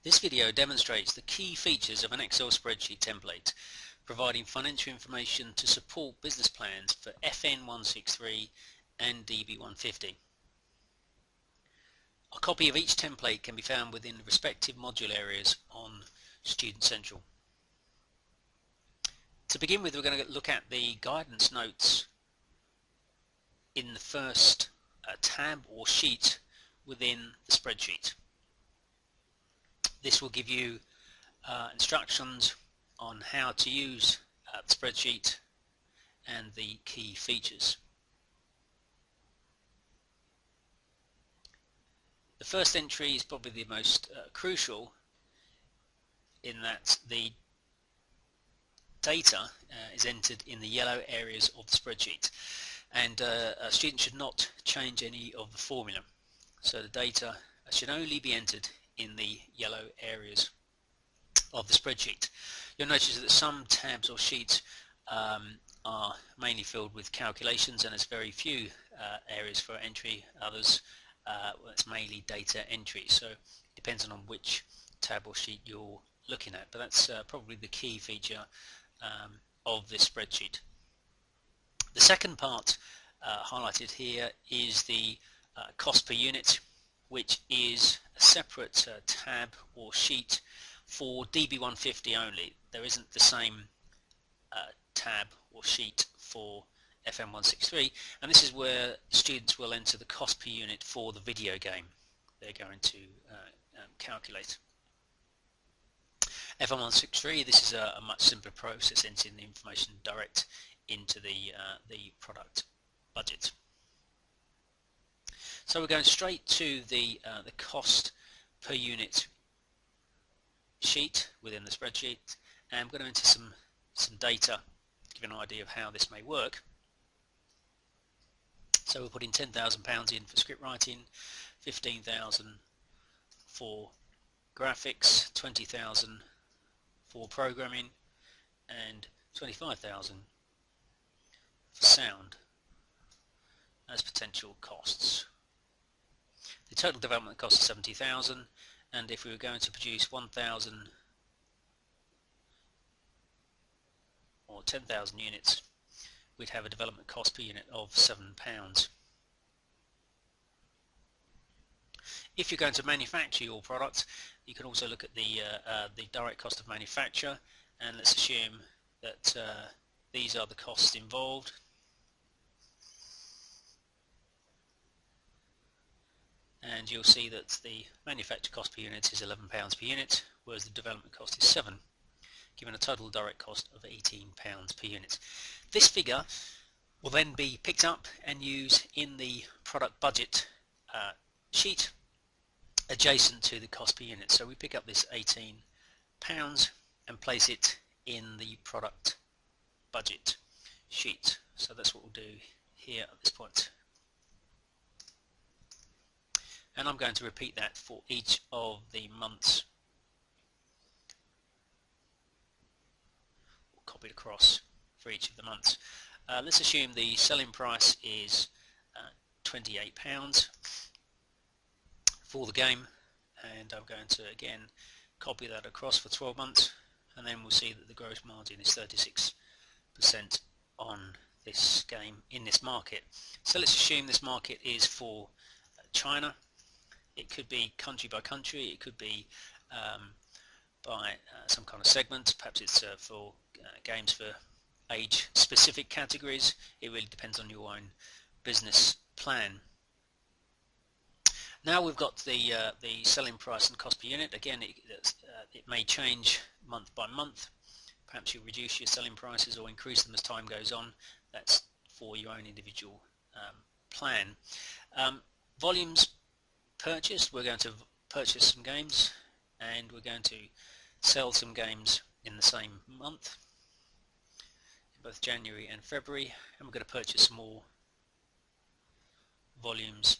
This video demonstrates the key features of an Excel spreadsheet template, providing financial information to support business plans for FN163 and DB150. A copy of each template can be found within the respective module areas on Student Central. To begin with, we're going to look at the guidance notes in the first tab or sheet within the spreadsheet. This will give you instructions on how to use the spreadsheet and the key features. The first entry is probably the most crucial, in that the data is entered in the yellow areas of the spreadsheet, and a student should not change any of the formula. So the data should only be entered in the yellow areas of the spreadsheet. You'll notice that some tabs or sheets are mainly filled with calculations, and there's very few areas for entry. Others, it's mainly data entry, so it depends on which tab or sheet you're looking at, but that's probably the key feature of this spreadsheet. The second part highlighted here is the cost per unit, which is a separate tab or sheet for DB150 only. There isn't the same tab or sheet for FN163, and this is where students will enter the cost per unit for the video game they're going to calculate. FN163, this is a much simpler process, entering the information direct into the product budget. So we're going straight to the cost per unit sheet within the spreadsheet, and I'm going to enter some data to give you an idea of how this may work. So we're putting £10,000 in for script writing, 15,000 for graphics, 20,000 for programming, and 25,000 for sound as potential costs. The total development cost is 70,000, and if we were going to produce 1,000 or 10,000 units, we'd have a development cost per unit of £7. If you're going to manufacture your product, you can also look at the direct cost of manufacture, and let's assume that these are the costs involved. And you'll see that the manufacture cost per unit is £11 per unit, whereas the development cost is £7, giving a total direct cost of £18 per unit. This figure will then be picked up and used in the product budget sheet adjacent to the cost per unit. So we pick up this £18 and place it in the product budget sheet. So that's what we'll do here at this point. And I'm going to repeat that for each of the months. We'll copy it across for each of the months. Let's assume the selling price is £28 for the game, and I'm going to again copy that across for 12 months, and then we'll see that the gross margin is 36% on this game in this market. So let's assume this market is for China. It could be country by country, it could be by some kind of segment. Perhaps it's for games for age specific categories. It really depends on your own business plan. Now we've got the selling price and cost per unit. Again, it may change month by month. Perhaps you reduce your selling prices or increase them as time goes on. That's for your own individual plan. Volumes purchased, we're going to purchase some games, and we're going to sell some games in the same month, in both January and February, and we're going to purchase some more volumes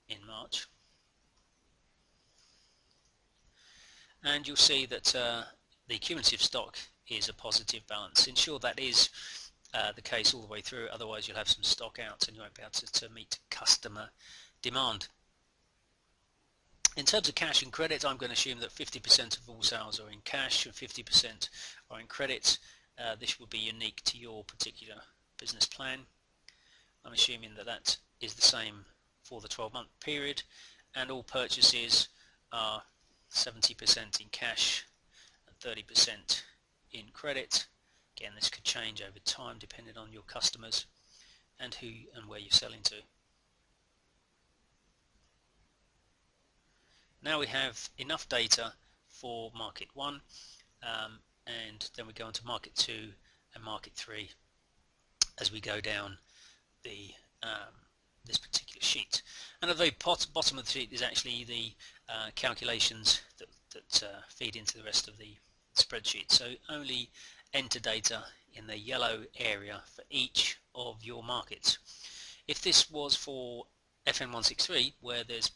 in March. And you'll see that the cumulative stock is a positive balance. Ensure that is the case all the way through, otherwise you'll have some stock out and you won't be able to meet customer demand. In terms of cash and credit, I'm going to assume that 50% of all sales are in cash and 50% are in credit. This will be unique to your particular business plan. I'm assuming that that is the same for the 12-month period, and all purchases are 70% in cash and 30% in credit. Again, this could change over time depending on your customers and who and where you're selling to. Now we have enough data for market 1, and then we go on to market 2 and market 3 as we go down the this particular sheet. And at the very bottom of the sheet is actually the calculations that feed into the rest of the spreadsheet. So only enter data in the yellow area for each of your markets. If this was for FN163, where there's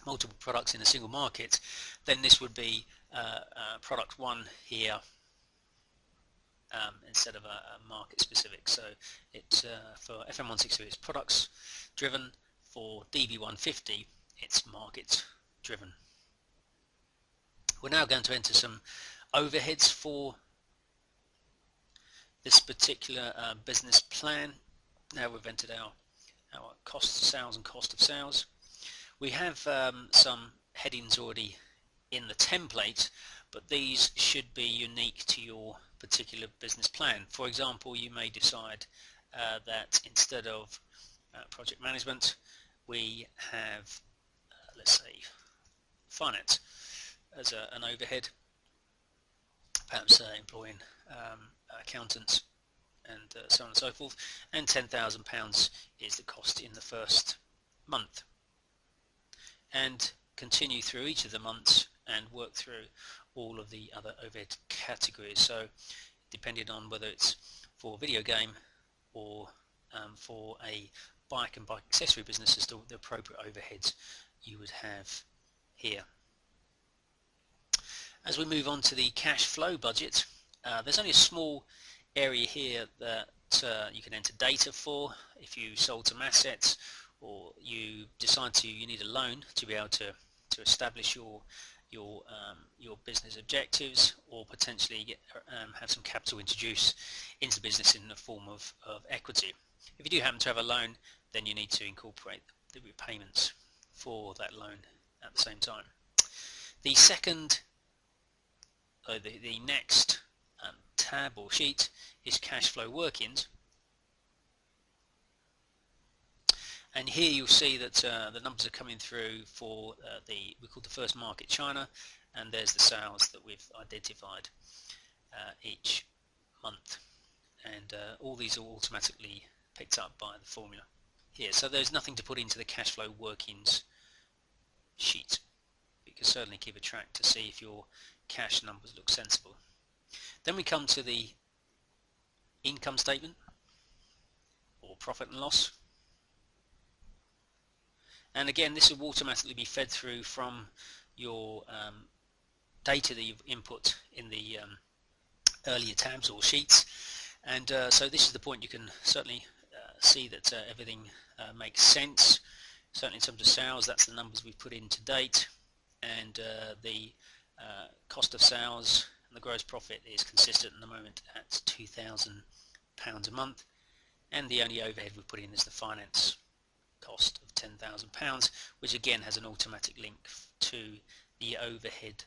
multiple products in a single market, then this would be product 1 here instead of a market specific. So it's for FN163 it's products driven. For DB150 it's market driven. We're now going to enter some overheads for this particular business plan. Now we've entered our cost of sales and cost of sales. We have some headings already in the template, but these should be unique to your particular business plan. For example, you may decide that instead of project management, we have let's say finance as an overhead, perhaps employing accountants and so on and so forth, and £10,000 is the cost in the first month, and continue through each of the months and work through all of the other overhead categories. So depending on whether it's for a video game or for a bike and bike accessory business, as to the appropriate overheads you would have here. As we move on to the cash flow budget, there's only a small area here that you can enter data for. If you sold some assets, or you decide you need a loan to be able to establish your business objectives, or potentially have some capital introduced into the business in the form of equity. If you do happen to have a loan, then you need to incorporate the repayments for that loan at the same time. The next tab or sheet is cash flow workings, and here you'll see that the numbers are coming through for we call the first market, China, and there's the sales that we've identified each month, and all these are automatically picked up by the formula here. So there's nothing to put into the cash flow workings sheet. You can certainly keep a track to see if your cash numbers look sensible. Then we come to the income statement or profit and loss, and again this will automatically be fed through from your data that you've input in the earlier tabs or sheets, and so this is the point you can certainly see that everything makes sense. Certainly in terms of sales, that's the numbers we've put in to date, and the cost of sales and the gross profit is consistent at the moment at £2,000 a month, and the only overhead we put in is the finance cost of £10,000, which again has an automatic link to the overhead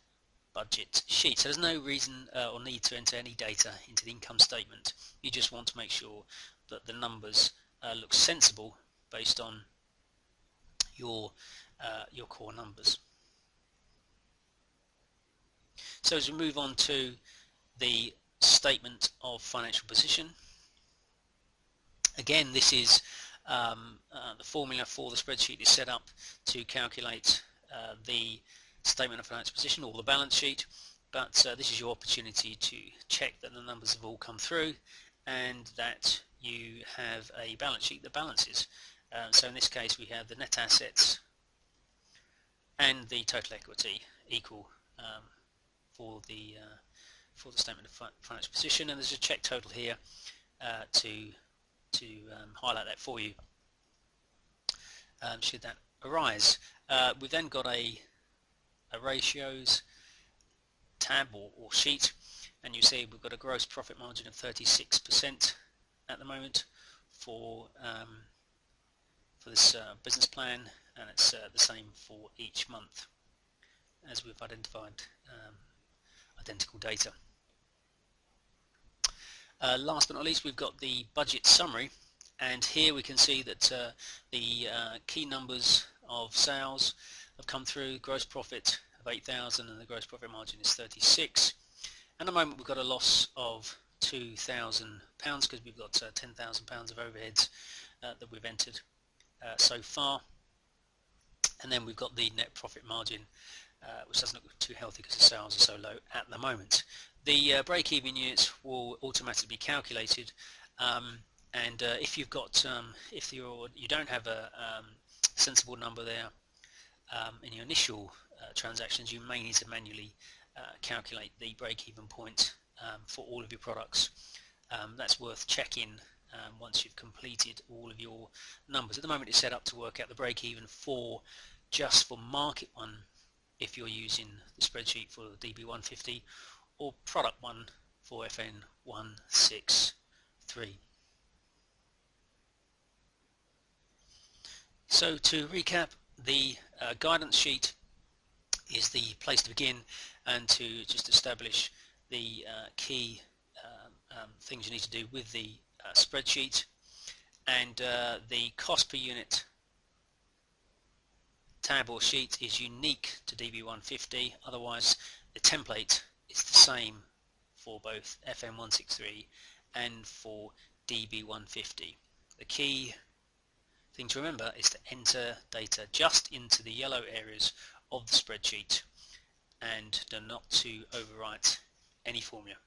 budget sheet. So there's no reason or need to enter any data into the income statement. You just want to make sure that the numbers look sensible based on your core numbers. So as we move on to the statement of financial position, again this is the formula for the spreadsheet is set up to calculate the statement of financial position or the balance sheet, but this is your opportunity to check that the numbers have all come through and that you have a balance sheet that balances. So in this case we have the net assets and the total equity equal for the statement of financial position, and there's a check total here to highlight that for you should that arise. We've then got a ratios tab or sheet, and you see we've got a gross profit margin of 36% at the moment for this business plan, and it's the same for each month as we've identified identical data. Last but not least, we've got the budget summary, and here we can see that the key numbers of sales have come through. Gross profit of 8,000 and the gross profit margin is 36. At the moment we've got a loss of £2,000 because we've got £10,000 of overheads that we've entered so far, and then we've got the net profit margin which doesn't look too healthy because the sales are so low at the moment. The break-even units will automatically be calculated, and if you've got if you don't have a sensible number there in your initial transactions, you may need to manually calculate the break-even point for all of your products. That's worth checking once you've completed all of your numbers. At the moment it's set up to work out the break-even for just for Market One if you're using the spreadsheet for DB150, or Product One for FN163. So to recap, the guidance sheet is the place to begin and to just establish the key things you need to do with the spreadsheet, and the cost per unit tab or sheet is unique to DB150, otherwise the template is the same for both FN163 and for DB150. The key thing to remember is to enter data just into the yellow areas of the spreadsheet and not to overwrite any formula.